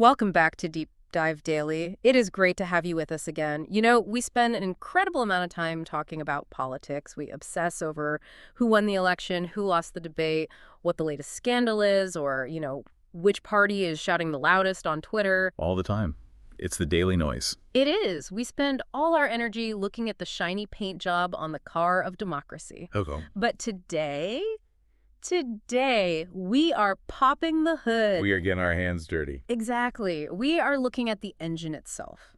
Welcome back to Deep Dive Daily. It is great to have you with us again. You know, we spend an incredible amount of time talking about politics. We obsess over who won the election, who lost the debate, what the latest scandal is, or, which party is shouting the loudest on Twitter. All the time. It's the daily noise. It is. We spend all our energy looking at the shiny paint job on the car of democracy. Okay. But today, we are popping the hood. We are getting our hands dirty. Exactly. We are looking at the engine itself.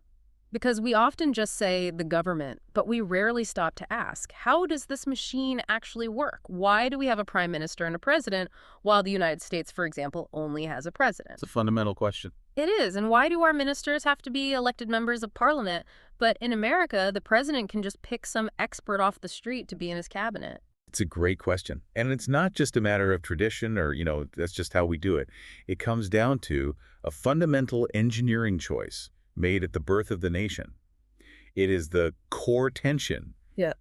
Because we often just say the government, but we rarely stop to ask, how does this machine actually work? Why do we have a prime minister and a president while the United States, for example, only has a president? It's a fundamental question. It is. And why do our ministers have to be elected members of parliament? But in America, the president can just pick some expert off the street to be in his cabinet. It's a great question. And it's not just a matter of tradition or, that's just how we do it. It comes down to a fundamental engineering choice made at the birth of the nation. It is the core tension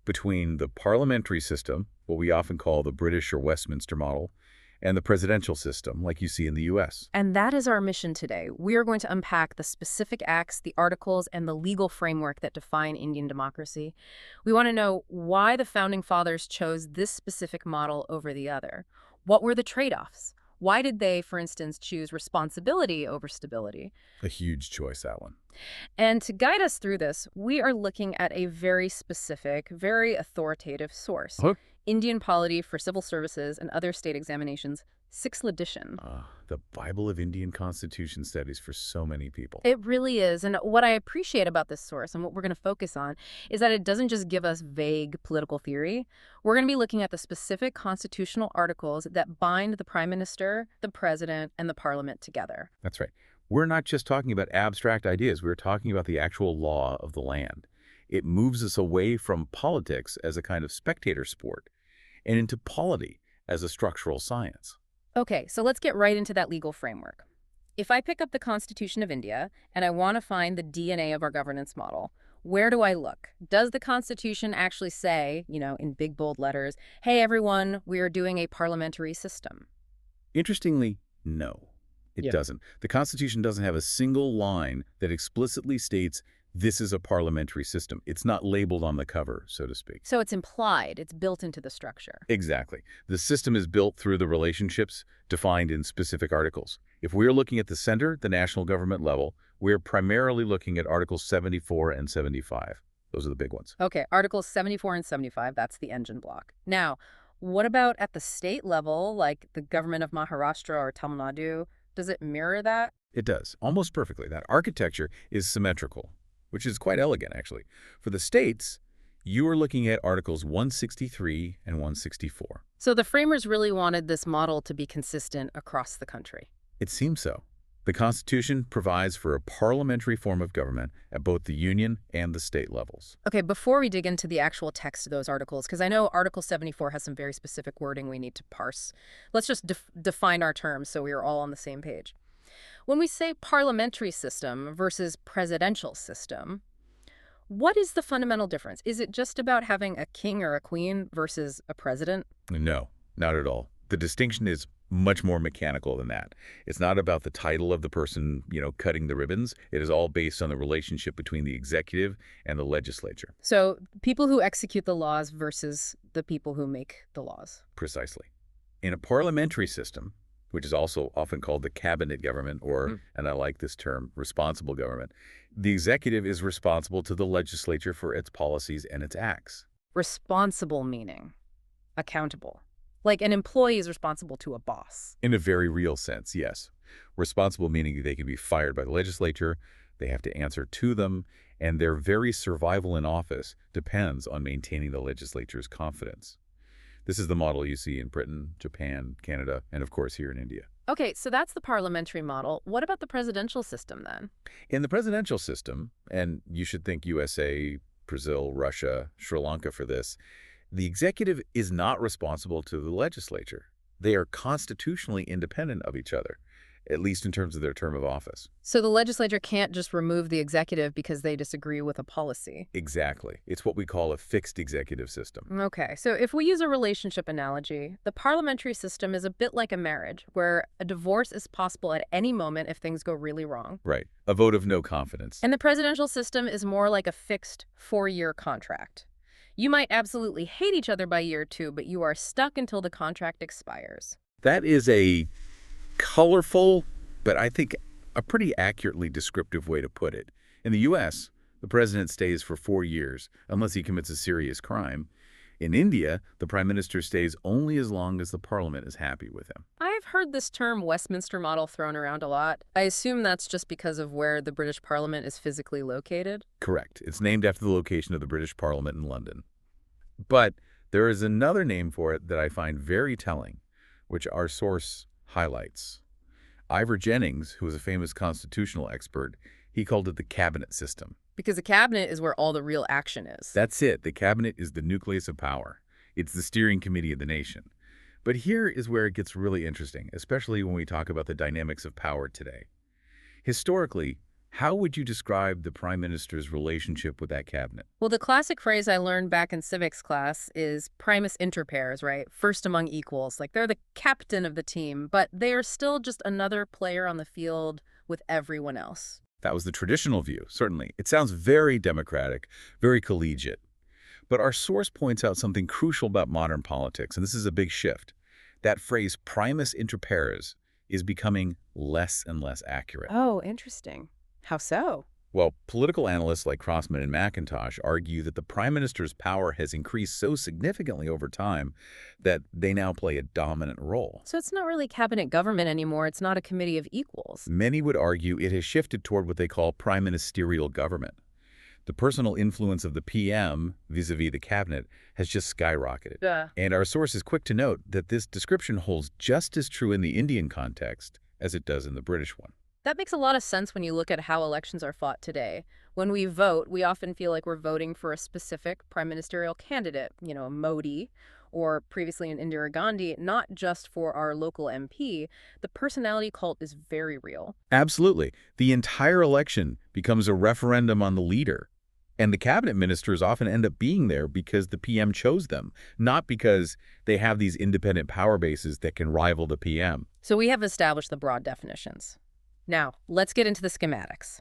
between the parliamentary system, what we often call the British or Westminster model, and the presidential system, like you see in the U.S. And that is our mission today. We are going to unpack the specific acts, the articles, and the legal framework that define Indian democracy. We want to know why the Founding Fathers chose this specific model over the other. What were the trade-offs? Why did they, for instance, choose responsibility over stability? A huge choice, that one. And to guide us through this, we are looking at a very specific, very authoritative source. Indian Polity for Civil Services and Other State Examinations, 6th edition. The Bible of Indian Constitution studies for so many people. It really is. And what I appreciate about this source and what we're going to focus on is that it doesn't just give us vague political theory. We're going to be looking at the specific constitutional articles that bind the prime minister, the president, and the parliament together. That's right. We're not just talking about abstract ideas. We're talking about the actual law of the land. It moves us away from politics as a kind of spectator sport and into polity as a structural science. Okay, so let's get right into that legal framework. If I pick up the Constitution of India and I want to find the DNA of our governance model, where do I look? Does the Constitution actually say, in big bold letters, hey everyone, we are doing a parliamentary system? Interestingly, no, it doesn't. The Constitution doesn't have a single line that explicitly states this is a parliamentary system. It's not labeled on the cover, so to speak. So it's implied. It's built into the structure. Exactly. The system is built through the relationships defined in specific articles. If we're looking at the center, the national government level, we're primarily looking at Articles 74 and 75. Those are the big ones. Okay, Articles 74 and 75, that's the engine block. Now, what about at the state level, like the government of Maharashtra or Tamil Nadu? Does it mirror that? It does, almost perfectly. That architecture is symmetrical, which is quite elegant, actually. For the states, you are looking at Articles 163 and 164. So the framers really wanted this model to be consistent across the country. It seems so. The Constitution provides for a parliamentary form of government at both the union and the state levels. Okay, before we dig into the actual text of those articles, because I know Article 74 has some very specific wording we need to parse, let's just define our terms so we are all on the same page. When we say parliamentary system versus presidential system, what is the fundamental difference? Is it just about having a king or a queen versus a president? No, not at all. The distinction is much more mechanical than that. It's not about the title of the person, cutting the ribbons. It is all based on the relationship between the executive and the legislature. So people who execute the laws versus the people who make the laws. Precisely. In a parliamentary system, which is also often called the cabinet government or, and I like this term, responsible government, the executive is responsible to the legislature for its policies and its acts. Responsible meaning accountable. Like an employee is responsible to a boss. In a very real sense, yes. Responsible meaning they can be fired by the legislature, they have to answer to them, and their very survival in office depends on maintaining the legislature's confidence. This is the model you see in Britain, Japan, Canada, and of course here in India. Okay, so that's the parliamentary model. What about the presidential system then? In the presidential system, and you should think USA, Brazil, Russia, Sri Lanka for this, the executive is not responsible to the legislature. They are constitutionally independent of each other. at least in terms of their term of office. So the legislature can't just remove the executive because they disagree with a policy. Exactly. It's what we call a fixed executive system. Okay, so if we use a relationship analogy, the parliamentary system is a bit like a marriage, where a divorce is possible at any moment if things go really wrong. Right. A vote of no confidence. And the presidential system is more like a fixed 4-year contract. You might absolutely hate each other by year 2, but you are stuck until the contract expires. That is a colorful, but I think a pretty accurately descriptive way to put it. In the U.S., the president stays for 4 years, unless he commits a serious crime. In India, the prime minister stays only as long as the parliament is happy with him. I've heard this term Westminster model thrown around a lot. I assume that's just because of where the British Parliament is physically located. Correct. It's named after the location of the British Parliament in London. But there is another name for it that I find very telling, which our source highlights. Ivor Jennings, who was a famous constitutional expert, he called it the cabinet system. Because the cabinet is where all the real action is. That's it. The cabinet is the nucleus of power. It's the steering committee of the nation. But here is where it gets really interesting, especially when we talk about the dynamics of power today. Historically, how would you describe the prime minister's relationship with that cabinet? Well, the classic phrase I learned back in civics class is primus inter pares, right? First among equals. Like they're the captain of the team, but they are still just another player on the field with everyone else. That was the traditional view, certainly. It sounds very democratic, very collegiate. But our source points out something crucial about modern politics, and this is a big shift. That phrase, primus inter pares, is becoming less and less accurate. Oh, interesting. How so? Well, political analysts like Crossman and McIntosh argue that the prime minister's power has increased so significantly over time that they now play a dominant role. So it's not really cabinet government anymore. It's not a committee of equals. Many would argue it has shifted toward what they call prime ministerial government. The personal influence of the PM vis-a-vis the cabinet has just skyrocketed. Yeah. And our source is quick to note that this description holds just as true in the Indian context as it does in the British one. That makes a lot of sense when you look at how elections are fought today. When we vote, we often feel like we're voting for a specific prime ministerial candidate, Modi, or previously in Indira Gandhi, not just for our local MP. The personality cult is very real. Absolutely. The entire election becomes a referendum on the leader. And the cabinet ministers often end up being there because the PM chose them, not because they have these independent power bases that can rival the PM. So we have established the broad definitions. Now, let's get into the schematics.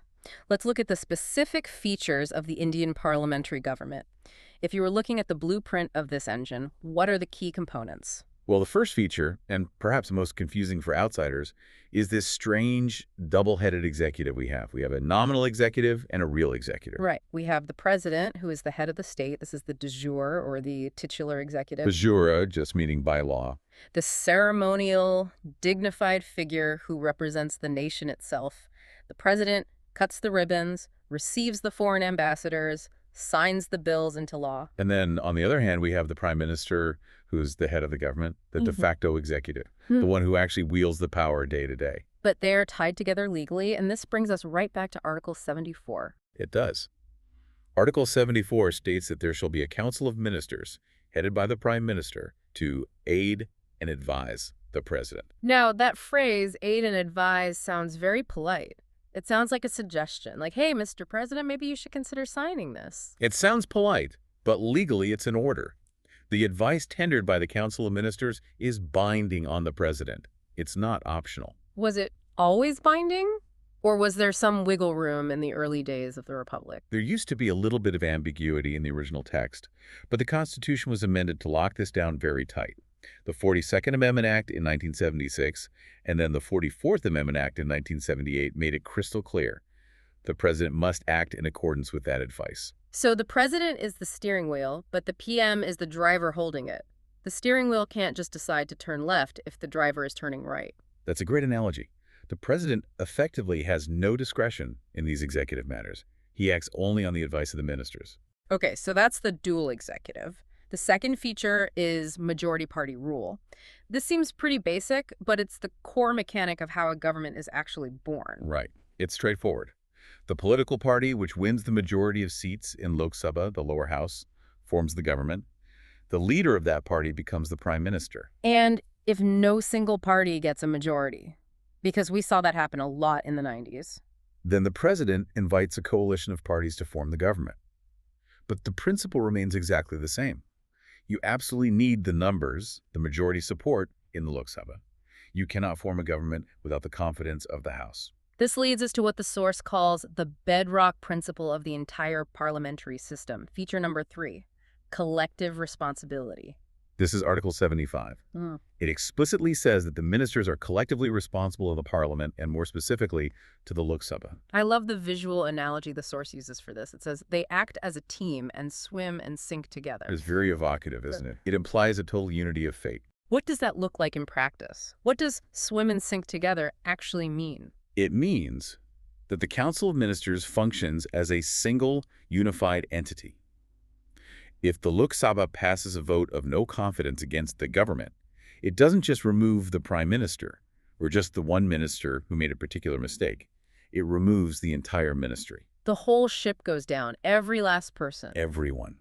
Let's look at the specific features of the Indian parliamentary government. If you were looking at the blueprint of this engine, what are the key components? Well, the first feature, and perhaps most confusing for outsiders, is this strange double-headed executive we have. We have a nominal executive and a real executive. Right. We have the president, who is the head of the state. This is the de jure, or the titular executive. De jure, just meaning by law. The ceremonial, dignified figure who represents the nation itself. The president cuts the ribbons, receives the foreign ambassadors, signs the bills into law. And then, on the other hand, we have the prime minister, who's the head of the government, the de facto executive, the one who actually wields the power day to day. But they're tied together legally, and this brings us right back to Article 74. It does. Article 74 states that there shall be a council of ministers, headed by the prime minister, to aid and advise the president. Now, that phrase, aid and advise, sounds very polite. It sounds like a suggestion, like, hey, Mr. President, maybe you should consider signing this. It sounds polite, but legally it's an order. The advice tendered by the Council of Ministers is binding on the president. It's not optional. Was it always binding? Or was there some wiggle room in the early days of the Republic? There used to be a little bit of ambiguity in the original text, but the Constitution was amended to lock this down very tight. The 42nd Amendment Act in 1976 and then the 44th Amendment Act in 1978 made it crystal clear. The president must act in accordance with that advice. So the president is the steering wheel, but the PM is the driver holding it. The steering wheel can't just decide to turn left if the driver is turning right. That's a great analogy. The president effectively has no discretion in these executive matters. He acts only on the advice of the ministers. Okay, so that's the dual executive. The second feature is majority party rule. This seems pretty basic, but it's the core mechanic of how a government is actually born. Right. It's straightforward. The political party, which wins the majority of seats in Lok Sabha, the lower house, forms the government. The leader of that party becomes the prime minister. And if no single party gets a majority, Because we saw that happen a lot in the 90s. Then the president invites a coalition of parties to form the government. But the principle remains exactly the same. You absolutely need the numbers, the majority support, in the Lok Sabha. You cannot form a government without the confidence of the House. This leads us to what the source calls the bedrock principle of the entire parliamentary system. Feature number 3, collective responsibility. This is Article 75. It explicitly says that the ministers are collectively responsible of the parliament and more specifically to the Lok Sabha. I love the visual analogy the source uses for this. It says they act as a team and swim and sink together. It's very evocative, isn't it? It implies a total unity of fate. What does that look like in practice? What does swim and sink together actually mean? It means that the Council of Ministers functions as a single, unified entity. If the Lok Sabha passes a vote of no confidence against the government, it doesn't just remove the prime minister or just the one minister who made a particular mistake. It removes the entire ministry. The whole ship goes down, every last person. Everyone.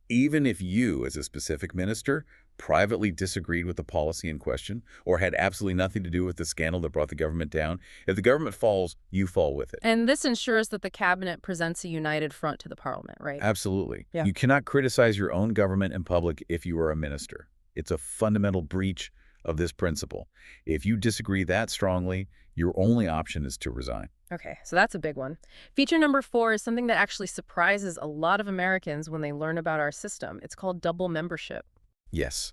Even if you, as a specific minister, privately disagreed with the policy in question or had absolutely nothing to do with the scandal that brought the government down, if the government falls, you fall with it. And this ensures that the cabinet presents a united front to the parliament, right? Absolutely. Yeah. You cannot criticize your own government in public if you are a minister. It's a fundamental breach of this principle. If you disagree that strongly, your only option is to resign. Okay, so that's a big one. Feature number 4 is something that actually surprises a lot of Americans when they learn about our system. It's called double membership. Yes,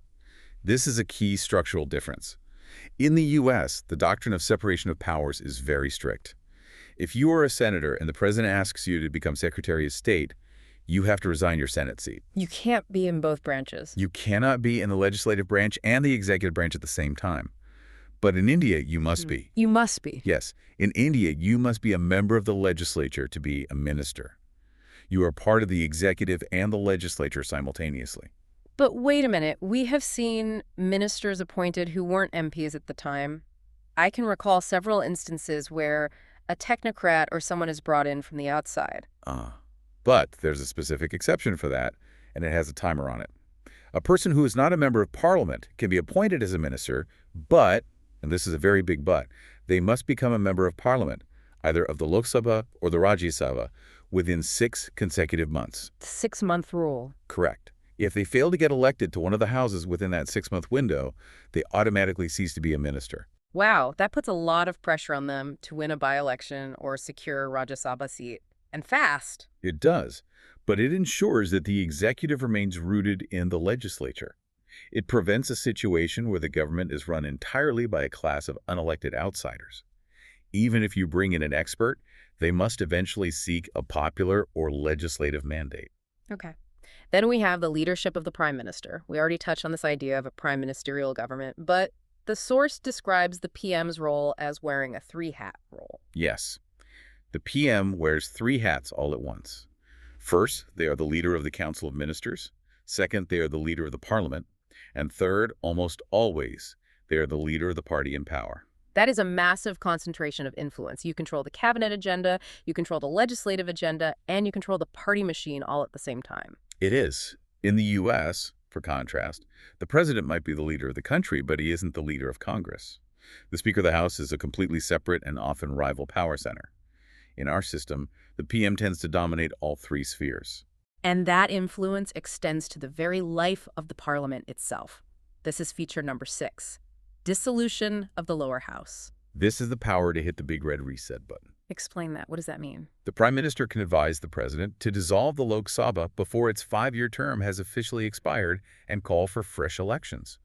this is a key structural difference. In the U.S., the doctrine of separation of powers is very strict. If you are a senator and the president asks you to become Secretary of State, you have to resign your Senate seat. You can't be in both branches. You cannot be in the legislative branch and the executive branch at the same time. But in India, you must be. You must be. Yes, in India, you must be a member of the legislature to be a minister. You are part of the executive and the legislature simultaneously. But wait a minute, we have seen ministers appointed who weren't MPs at the time. I can recall several instances where a technocrat or someone is brought in from the outside. But there's a specific exception for that, and it has a timer on it. A person who is not a member of parliament can be appointed as a minister, but, and this is a very big but, they must become a member of parliament, either of the Lok Sabha or the Rajya Sabha, within 6 consecutive months. The 6-month rule. Correct. If they fail to get elected to one of the houses within that 6-month window, they automatically cease to be a minister. Wow, that puts a lot of pressure on them to win a by-election or secure a Rajya Sabha seat. And fast. It does, but it ensures that the executive remains rooted in the legislature. It prevents a situation where the government is run entirely by a class of unelected outsiders. Even if you bring in an expert, they must eventually seek a popular or legislative mandate. Okay. Then we have the leadership of the prime minister. We already touched on this idea of a prime ministerial government, but the source describes the PM's role as wearing a 3-hat role. Yes. The PM wears 3 hats all at once. First, they are the leader of the Council of Ministers. Second, they are the leader of the Parliament. And third, almost always, they are the leader of the party in power. That is a massive concentration of influence. You control the cabinet agenda, you control the legislative agenda, and you control the party machine all at the same time. It is. In the U.S., for contrast, the president might be the leader of the country, but he isn't the leader of Congress. The Speaker of the House is a completely separate and often rival power center. In our system, the PM tends to dominate all 3 spheres. And that influence extends to the very life of the parliament itself. This is feature number 6, dissolution of the lower house. This is the power to hit the big red reset button. Explain that. What does that mean? The Prime Minister can advise the President to dissolve the Lok Sabha before its 5-year term has officially expired and call for fresh elections.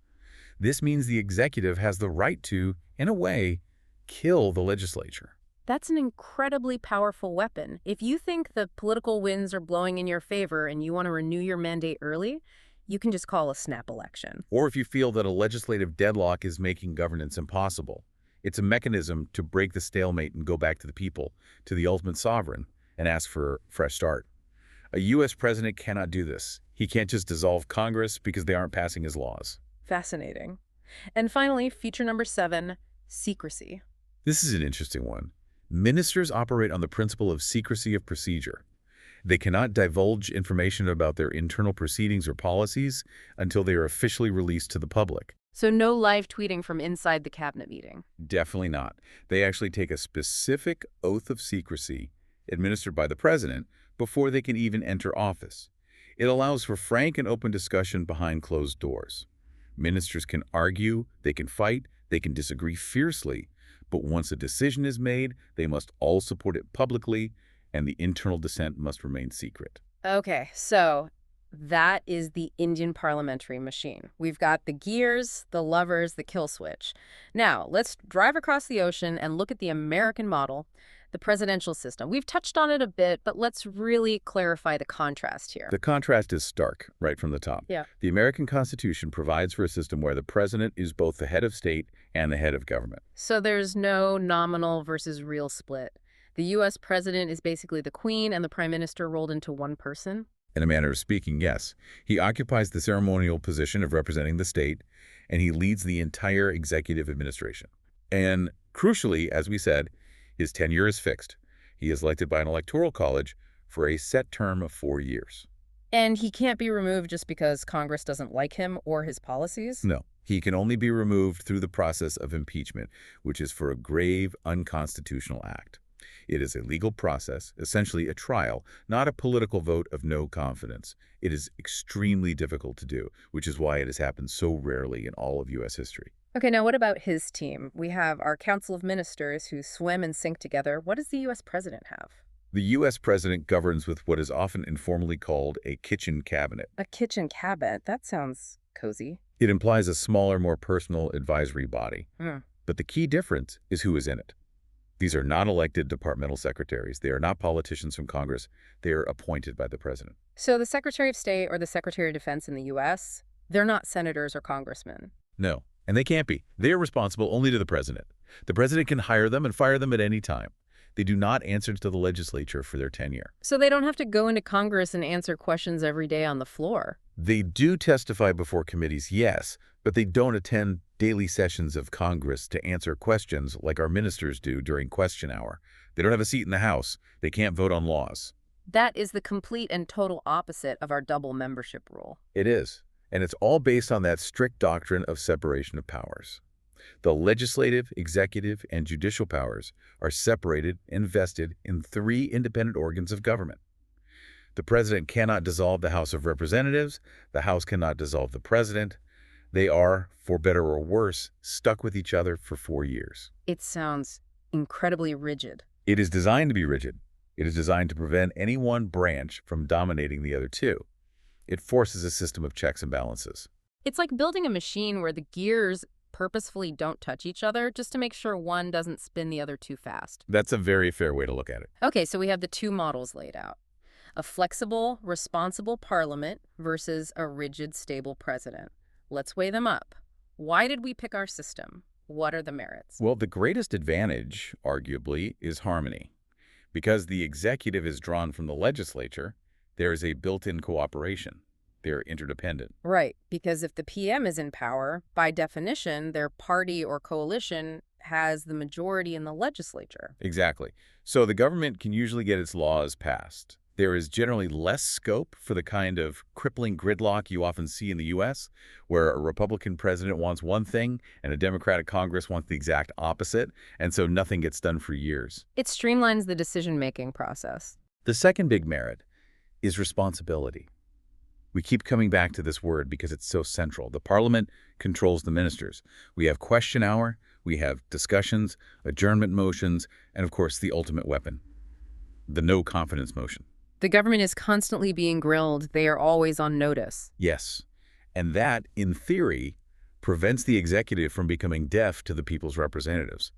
This means the executive has the right to, in a way, kill the legislature. That's an incredibly powerful weapon. If you think the political winds are blowing in your favor and you want to renew your mandate early, you can just call a snap election. Or if you feel that a legislative deadlock is making governance impossible. It's a mechanism to break the stalemate and go back to the people, to the ultimate sovereign, and ask for a fresh start. A U.S. president cannot do this. He can't just dissolve Congress because they aren't passing his laws. Fascinating. And finally, feature number 7, secrecy. This is an interesting one. Ministers operate on the principle of secrecy of procedure. They cannot divulge information about their internal proceedings or policies until they are officially released to the public. So no live tweeting from inside the cabinet meeting. Definitely not. They actually take a specific oath of secrecy administered by the president before they can even enter office. It allows for frank and open discussion behind closed doors. Ministers can argue, they can fight, they can disagree fiercely, but once a decision is made, they must all support it publicly, and the internal dissent must remain secret. Okay, so that is the Indian parliamentary machine. We've got the gears, the levers, the kill switch. Now, let's drive across the ocean and look at the American model, the presidential system. We've touched on it a bit, but let's really clarify the contrast here. The contrast is stark right from the top. Yeah. The American Constitution provides for a system where the president is both the head of state and the head of government. So there's no nominal versus real split. The U.S. president is basically the queen and the prime minister rolled into one person? In a manner of speaking, yes. He occupies the ceremonial position of representing the state, and he leads the entire executive administration. And crucially, as we said, his tenure is fixed. He is elected by an electoral college for a set term of 4 years. And he can't be removed just because Congress doesn't like him or his policies? No, he can only be removed through the process of impeachment, which is for a grave unconstitutional act. It is a legal process, essentially a trial, not a political vote of no confidence. It is extremely difficult to do, which is why it has happened so rarely in all of U.S. history. Okay, now what about his team? We have our Council of Ministers who swim and sink together. What does the U.S. president have? The U.S. president governs with what is often informally called a kitchen cabinet. A kitchen cabinet? That sounds cozy. It implies a smaller, more personal advisory body. But the key difference is who is in it. These are not elected departmental secretaries. They are not politicians from Congress. They are appointed by the president. So the Secretary of State or the Secretary of Defense in the U.S., they're not senators or congressmen. No, and they can't be. They are responsible only to the president. The president can hire them and fire them at any time. They do not answer to the legislature for their tenure. So they don't have to go into Congress and answer questions every day on the floor. They do testify before committees, yes, but they don't attend daily sessions of Congress to answer questions like our ministers do during question hour. They don't have a seat in the House. They can't vote on laws. That is the complete and total opposite of our double membership rule. It is, and it's all based on that strict doctrine of separation of powers. The legislative, executive, and judicial powers are separated and vested in 3 independent organs of government. The president cannot dissolve the House of Representatives. The House cannot dissolve the president. They are, for better or worse, stuck with each other for 4 years. It sounds incredibly rigid. It is designed to be rigid. It is designed to prevent any one branch from dominating the other 2. It forces a system of checks and balances. It's like building a machine where the gears purposefully don't touch each other just to make sure one doesn't spin the other too fast. That's a very fair way to look at it. Okay, so we have the 2 models laid out. A flexible, responsible parliament versus a rigid, stable president. Let's weigh them up. Why did we pick our system? What are the merits? Well, the greatest advantage, arguably, is harmony. Because the executive is drawn from the legislature, there is a built-in cooperation. They're interdependent. Right, because if the PM is in power, by definition, their party or coalition has the majority in the legislature. Exactly. So the government can usually get its laws passed. There is generally less scope for the kind of crippling gridlock you often see in the U.S., where a Republican president wants one thing and a Democratic Congress wants the exact opposite, and so nothing gets done for years. It streamlines the decision-making process. The second big merit is responsibility. We keep coming back to this word because it's so central. The parliament controls the ministers. We have question hour, we have discussions, adjournment motions, and of course the ultimate weapon, the no confidence motion. The government is constantly being grilled. They are always on notice. Yes, and that, in theory, prevents the executive from becoming deaf to the people's representatives.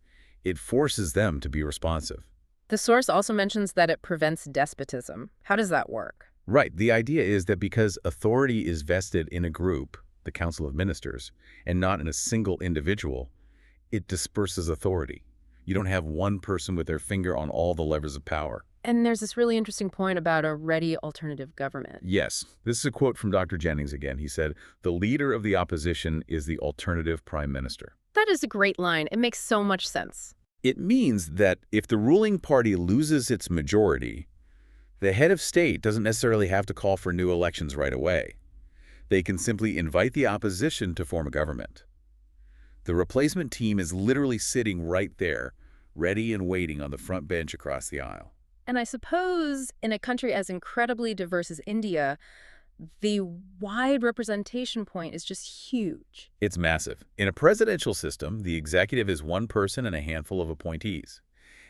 It forces them to be responsive. The source also mentions that it prevents despotism. How does that work? Right. The idea is that because authority is vested in a group, the Council of Ministers, and not in a single individual, it disperses authority. You don't have one person with their finger on all the levers of power. And there's this really interesting point about a ready alternative government. Yes. This is a quote from Dr. Jennings again. He said, "The leader of the opposition is the alternative prime minister." That is a great line. It makes so much sense. It means that if the ruling party loses its majority, the head of state doesn't necessarily have to call for new elections right away. They can simply invite the opposition to form a government. The replacement team is literally sitting right there, ready and waiting on the front bench across the aisle. And I suppose in a country as incredibly diverse as India, the wide representation point is just huge. It's massive. In a presidential system, the executive is one person and a handful of appointees.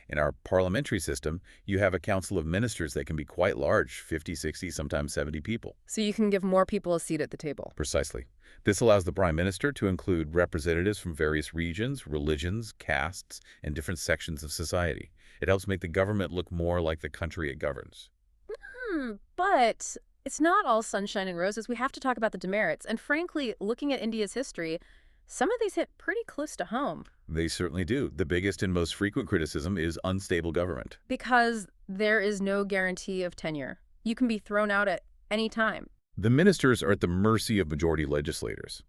In our parliamentary system, you have a council of ministers that can be quite large, 50, 60, sometimes 70 people. So you can give more people a seat at the table. Precisely. This allows the prime minister to include representatives from various regions, religions, castes, and different sections of society. It helps make the government look more like the country it governs. But it's not all sunshine and roses. We have to talk about the demerits. And frankly, looking at India's history, some of these hit pretty close to home. They certainly do. The biggest and most frequent criticism is unstable government. Because there is no guarantee of tenure. You can be thrown out at any time. The ministers are at the mercy of majority legislators.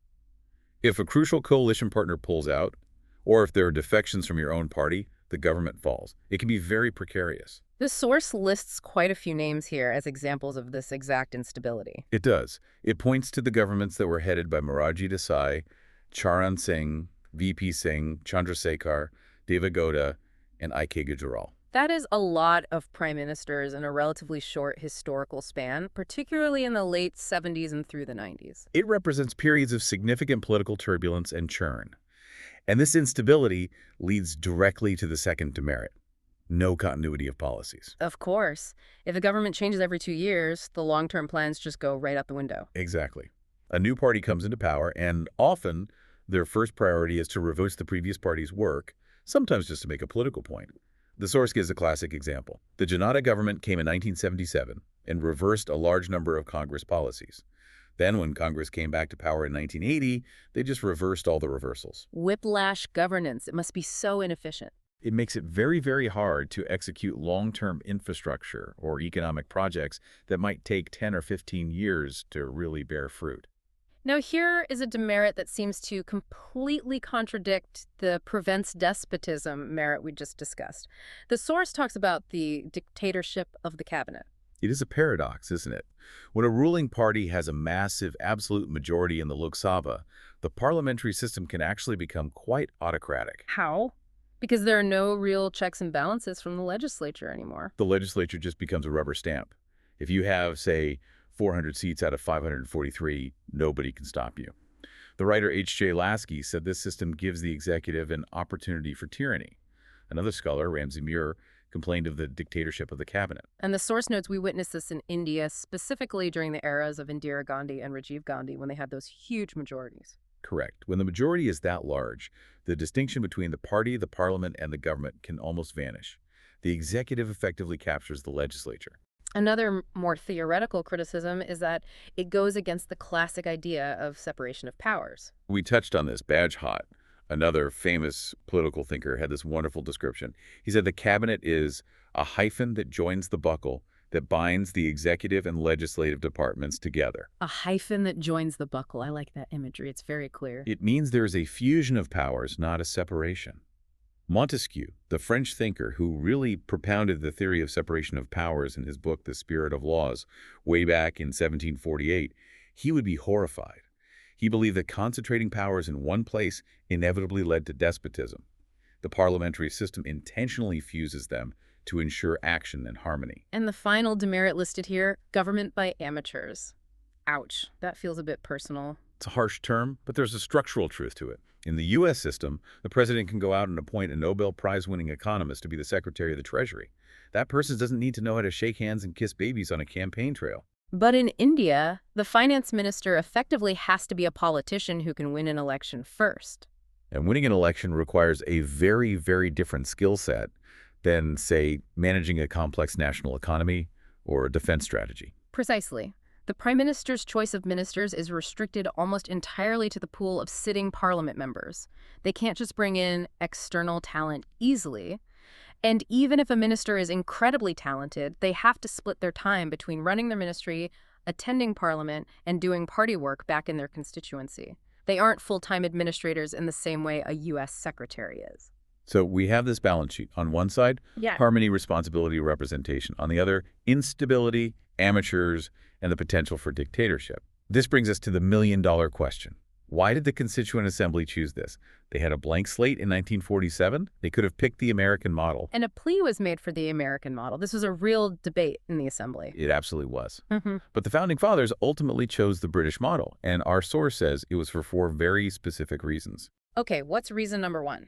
If a crucial coalition partner pulls out, or if there are defections from your own party, the government falls. It can be very precarious. The source lists quite a few names here as examples of this exact instability. It does. It points to the governments that were headed by Morarji Desai, Charan Singh, VP Singh, Chandrasekhar, Devegowda, and I.K. Gujral. That is a lot of prime ministers in a relatively short historical span, particularly in the late 70s and through the 90s. It represents periods of significant political turbulence and churn. And this instability leads directly to the second demerit: no continuity of policies. Of course. If the government changes every 2 years, the long-term plans just go right out the window. Exactly. A new party comes into power, and often their first priority is to reverse the previous party's work, sometimes just to make a political point. The source gives a classic example. The Janata government came in 1977 and reversed a large number of Congress policies. Then, when Congress came back to power in 1980, they just reversed all the reversals. Whiplash governance. It must be so inefficient. It makes it very, very hard to execute long-term infrastructure or economic projects that might take 10 or 15 years to really bear fruit. Now, here is a demerit that seems to completely contradict the prevents despotism merit we just discussed. The source talks about the dictatorship of the cabinet. It is a paradox, isn't it? When a ruling party has a massive absolute majority in the Lok Sabha, the parliamentary system can actually become quite autocratic. How? Because there are no real checks and balances from the legislature anymore. The legislature just becomes a rubber stamp. If you have, say, 400 seats out of 543, nobody can stop you. The writer H.J. Lasky said this system gives the executive an opportunity for tyranny. Another scholar, Ramsey Muir, complained of the dictatorship of the cabinet. And the source notes we witnessed this in India, specifically during the eras of Indira Gandhi and Rajiv Gandhi, when they had those huge majorities. Correct. When the majority is that large, the distinction between the party, the parliament, and the government can almost vanish. The executive effectively captures the legislature. Another more theoretical criticism is that it goes against the classic idea of separation of powers. We touched on this. Bajhat, another famous political thinker, had this wonderful description. He said the cabinet is a hyphen that joins the buckle that binds the executive and legislative departments together. A hyphen that joins the buckle. I like that imagery. It's very clear. It means there is a fusion of powers, not a separation. Montesquieu, the French thinker who really propounded the theory of separation of powers in his book, The Spirit of Laws, way back in 1748, he would be horrified. He believed that concentrating powers in one place inevitably led to despotism. The parliamentary system intentionally fuses them to ensure action and harmony. And the final demerit listed here, government by amateurs. Ouch, that feels a bit personal. It's a harsh term, but there's a structural truth to it. In the U.S. system, the president can go out and appoint a Nobel Prize-winning economist to be the Secretary of the Treasury. That person doesn't need to know how to shake hands and kiss babies on a campaign trail. But in India, the finance minister effectively has to be a politician who can win an election first. And winning an election requires a very, very different skill set than, say, managing a complex national economy or a defense strategy. Precisely. The Prime Minister's choice of ministers is restricted almost entirely to the pool of sitting parliament members. They can't just bring in external talent easily. And even if a minister is incredibly talented, they have to split their time between running their ministry, attending parliament, and doing party work back in their constituency. They aren't full-time administrators in the same way a U.S. secretary is. So we have this balance sheet. On one side, harmony, responsibility, representation. On the other, instability, amateurs, and the potential for dictatorship. This brings us to the million-dollar question. Why did the Constituent Assembly choose this? They had a blank slate in 1947. They could have picked the American model. And a plea was made for the American model. This was a real debate in the Assembly. It absolutely was. Hmm. But the Founding Fathers ultimately chose the British model, and our source says it was for 4 very specific reasons. Okay, what's reason number 1?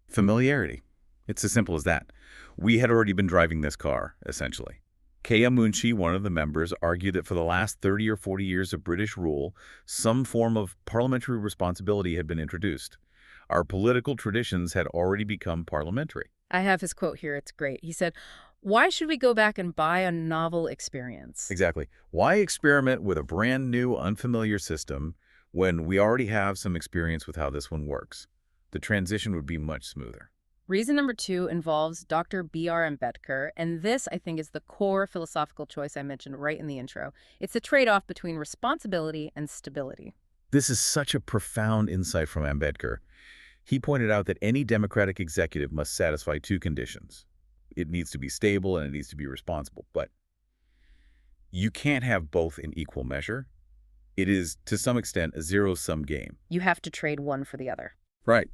Familiarity. It's as simple as that. We had already been driving this car, essentially. K.M. Munshi, one of the members, argued that for the last 30 or 40 years of British rule, some form of parliamentary responsibility had been introduced. Our political traditions had already become parliamentary. I have his quote here. It's great. He said, "Why should we go back and buy a novel experience?" Exactly. Why experiment with a brand new, unfamiliar system when we already have some experience with how this one works? The transition would be much smoother. Reason number 2 involves Dr. B.R. Ambedkar, and this, I think, is the core philosophical choice I mentioned right in the intro. It's the trade-off between responsibility and stability. This is such a profound insight from Ambedkar. He pointed out that any democratic executive must satisfy 2 conditions. It needs to be stable and it needs to be responsible. But you can't have both in equal measure. It is, to some extent, a zero-sum game. You have to trade one for the other. Right.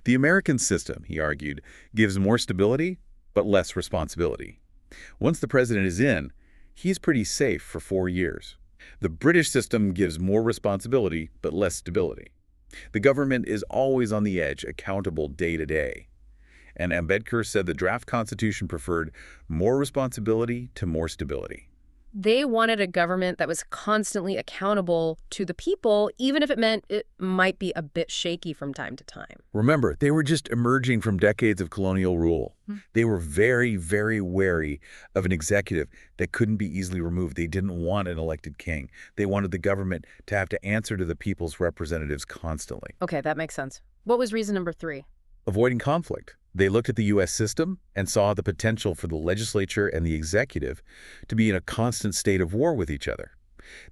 The American system, he argued, gives more stability but less responsibility. Once the president is in, he's pretty safe for 4 years. The British system gives more responsibility but less stability. The government is always on the edge, accountable day to day. And Ambedkar said the draft constitution preferred more responsibility to more stability. They wanted a government that was constantly accountable to the people, even if it meant it might be a bit shaky from time to time. Remember, they were just emerging from decades of colonial rule. They were very, very wary of an executive that couldn't be easily removed. They didn't want an elected king. They wanted the government to have to answer to the people's representatives constantly. Okay, that makes sense. What was reason number 3? Avoiding conflict. They looked at the U.S. system and saw the potential for the legislature and the executive to be in a constant state of war with each other.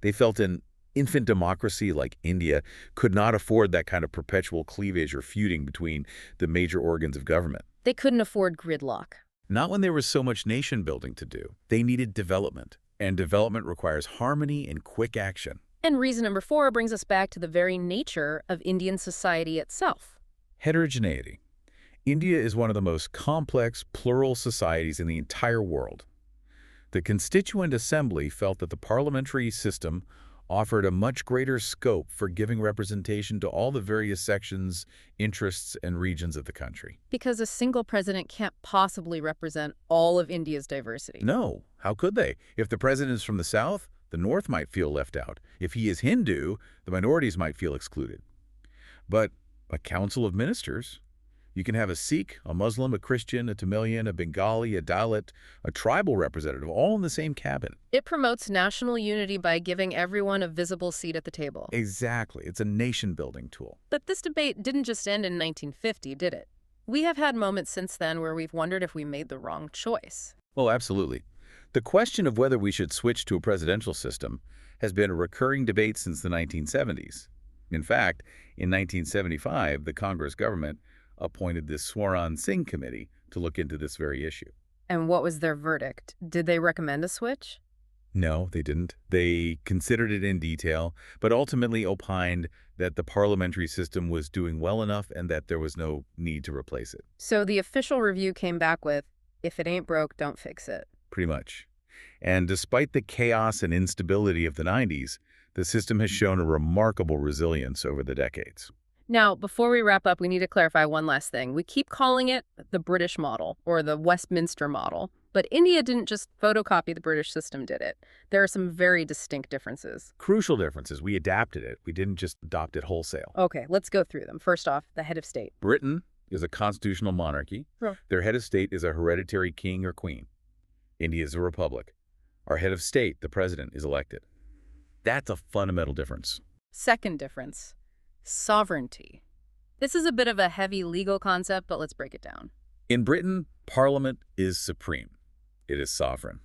They felt an infant democracy like India could not afford that kind of perpetual cleavage or feuding between the major organs of government. They couldn't afford gridlock. Not when there was so much nation building to do. They needed development, and development requires harmony and quick action. And reason number 4 brings us back to the very nature of Indian society itself. Heterogeneity. India is one of the most complex, plural societies in the entire world. The Constituent Assembly felt that the parliamentary system offered a much greater scope for giving representation to all the various sections, interests, and regions of the country. Because a single president can't possibly represent all of India's diversity. No, how could they? If the president is from the South, the North might feel left out. If he is Hindu, the minorities might feel excluded. But a council of ministers, you can have a Sikh, a Muslim, a Christian, a Tamilian, a Bengali, a Dalit, a tribal representative, all in the same cabin. It promotes national unity by giving everyone a visible seat at the table. Exactly. It's a nation-building tool. But this debate didn't just end in 1950, did it? We have had moments since then where we've wondered if we made the wrong choice. Well, absolutely. The question of whether we should switch to a presidential system has been a recurring debate since the 1970s. In fact, in 1975, the Congress government appointed this Swaran Singh committee to look into this very issue. And what was their verdict? Did they recommend a switch? No, they didn't. They considered it in detail, but ultimately opined that the parliamentary system was doing well enough and that there was no need to replace it. So the official review came back with, if it ain't broke, don't fix it. Pretty much. And despite the chaos and instability of the 90s, the system has shown a remarkable resilience over the decades. Now, before we wrap up, we need to clarify one last thing. We keep calling it the British model or the Westminster model, but India didn't just photocopy the British system, did it? There are some very distinct differences. Crucial differences. We adapted it. We didn't just adopt it wholesale. Okay, let's go through them. First off, the head of state. Britain is a constitutional monarchy. Sure. Their head of state is a hereditary king or queen. India is a republic. Our head of state, the president, is elected. That's a fundamental difference. Second difference, sovereignty. This is a bit of a heavy legal concept, but let's break it down. In Britain, Parliament is supreme. It is sovereign.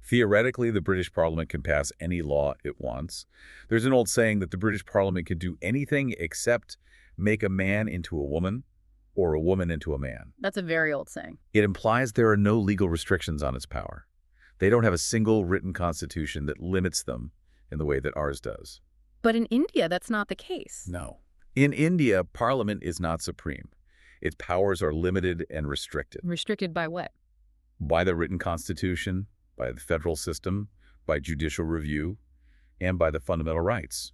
Theoretically, the British Parliament can pass any law it wants. There's an old saying that the British Parliament can do anything except make a man into a woman or a woman into a man. That's a very old saying. It implies there are no legal restrictions on its power. They don't have a single written constitution that limits them in the way that ours does. But in India, that's not the case. No. In India, Parliament is not supreme. Its powers are limited and restricted Restricted by what? by the written constitution, by the federal system, by judicial review, and by the fundamental rights.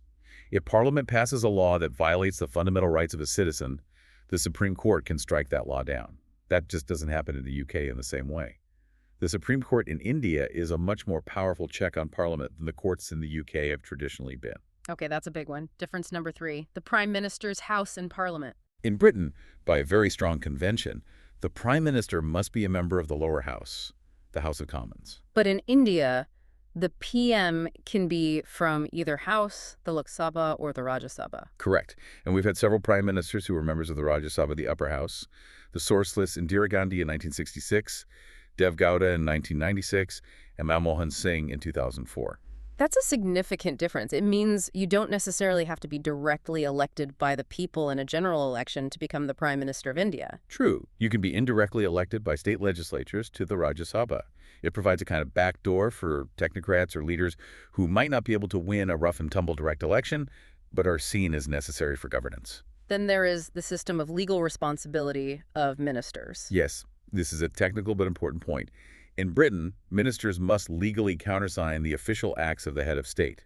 If Parliament passes a law that violates the fundamental rights of a citizen, the Supreme Court can strike that law down. That just doesn't happen in the UK in the same way. The Supreme Court in India is a much more powerful check on Parliament than the courts in the UK have traditionally been. Okay, that's a big one. Difference number 3, the Prime Minister's House in Parliament. In Britain, by a very strong convention, the Prime Minister must be a member of the lower house, the House of Commons. But in India, the PM can be from either house, the Lok Sabha, or the Rajya Sabha. Correct. And we've had several prime ministers who were members of the Rajya Sabha, the upper house. The source lists Indira Gandhi in 1966, Dev Gowda in 1996, and Manmohan Singh in 2004. That's a significant difference. It means you don't necessarily have to be directly elected by the people in a general election to become the Prime Minister of India. True. You can be indirectly elected by state legislatures to the Rajya Sabha. It provides a kind of backdoor for technocrats or leaders who might not be able to win a rough-and-tumble direct election, but are seen as necessary for governance. Then there is the system of legal responsibility of ministers. Yes, this is a technical but important point. In Britain, ministers must legally countersign the official acts of the head of state.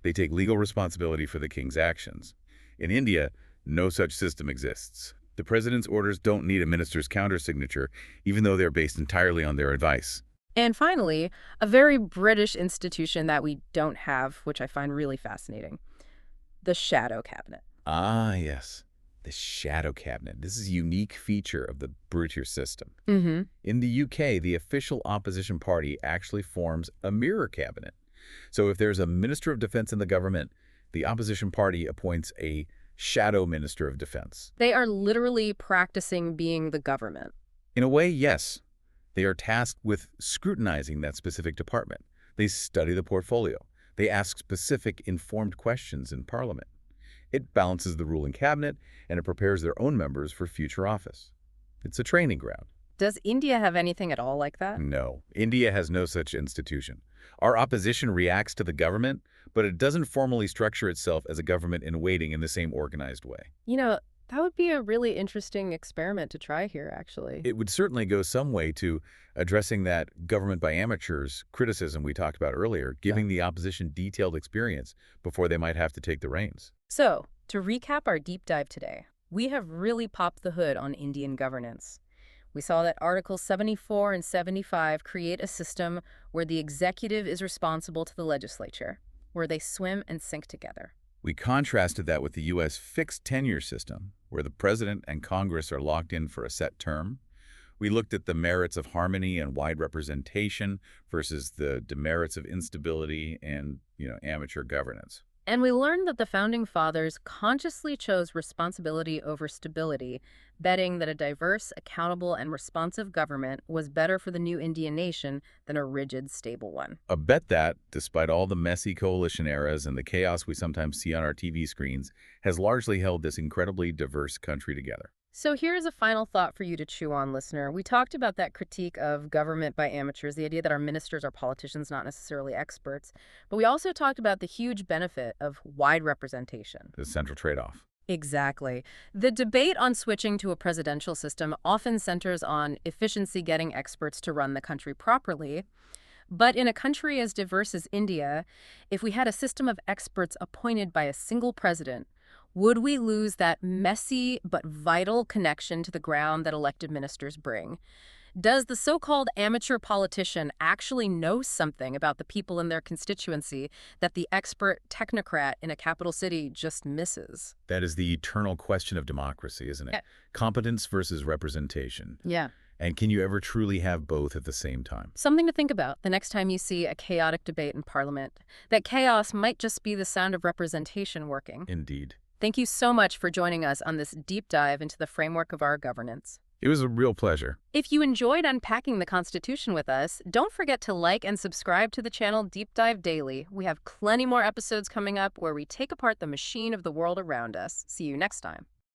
They take legal responsibility for the king's actions. In India, no such system exists. The president's orders don't need a minister's countersignature, even though they're based entirely on their advice. And finally, a very British institution that we don't have, which I find really fascinating, the shadow cabinet. Ah, yes. The shadow cabinet. This is a unique feature of the British system. Mm-hmm. In the UK, the official opposition party actually forms a mirror cabinet. So if there's a minister of defense in the government, the opposition party appoints a shadow minister of defense. They are literally practicing being the government. In a way, yes. They are tasked with scrutinizing that specific department. They study the portfolio. They ask specific, informed questions in Parliament. It balances the ruling cabinet, and it prepares their own members for future office. It's a training ground. Does India have anything at all like that? No, India has no such institution. Our opposition reacts to the government, but it doesn't formally structure itself as a government in waiting in the same organized way. You know, that would be a really interesting experiment to try here, actually. It would certainly go some way to addressing that government by amateurs criticism we talked about earlier, giving the opposition detailed experience before they might have to take the reins. So, to recap our deep dive today, we have really popped the hood on Indian governance. We saw that Articles 74 and 75 create a system where the executive is responsible to the legislature, where they swim and sink together. We contrasted that with the U.S. fixed tenure system, where the president and Congress are locked in for a set term. We looked at the merits of harmony and wide representation versus the demerits of instability and, amateur governance. And we learned that the Founding Fathers consciously chose responsibility over stability, betting that a diverse, accountable, and responsive government was better for the new Indian nation than a rigid, stable one. A bet that, despite all the messy coalition eras and the chaos we sometimes see on our TV screens, has largely held this incredibly diverse country together. So here's a final thought for you to chew on, listener. We talked about that critique of government by amateurs, the idea that our ministers are politicians, not necessarily experts. But we also talked about the huge benefit of wide representation. The central trade-off. Exactly. The debate on switching to a presidential system often centers on efficiency getting experts to run the country properly. But in a country as diverse as India, if we had a system of experts appointed by a single president, would we lose that messy but vital connection to the ground that elected ministers bring? Does the so-called amateur politician actually know something about the people in their constituency that the expert technocrat in a capital city just misses? That is the eternal question of democracy, isn't it? Yeah. Competence versus representation. Yeah. And can you ever truly have both at the same time? Something to think about the next time you see a chaotic debate in Parliament. That chaos might just be the sound of representation working. Indeed. Thank you so much for joining us on this deep dive into the framework of our governance. It was a real pleasure. If you enjoyed unpacking the Constitution with us, don't forget to like and subscribe to the channel Deep Dive Daily. We have plenty more episodes coming up where we take apart the machine of the world around us. See you next time.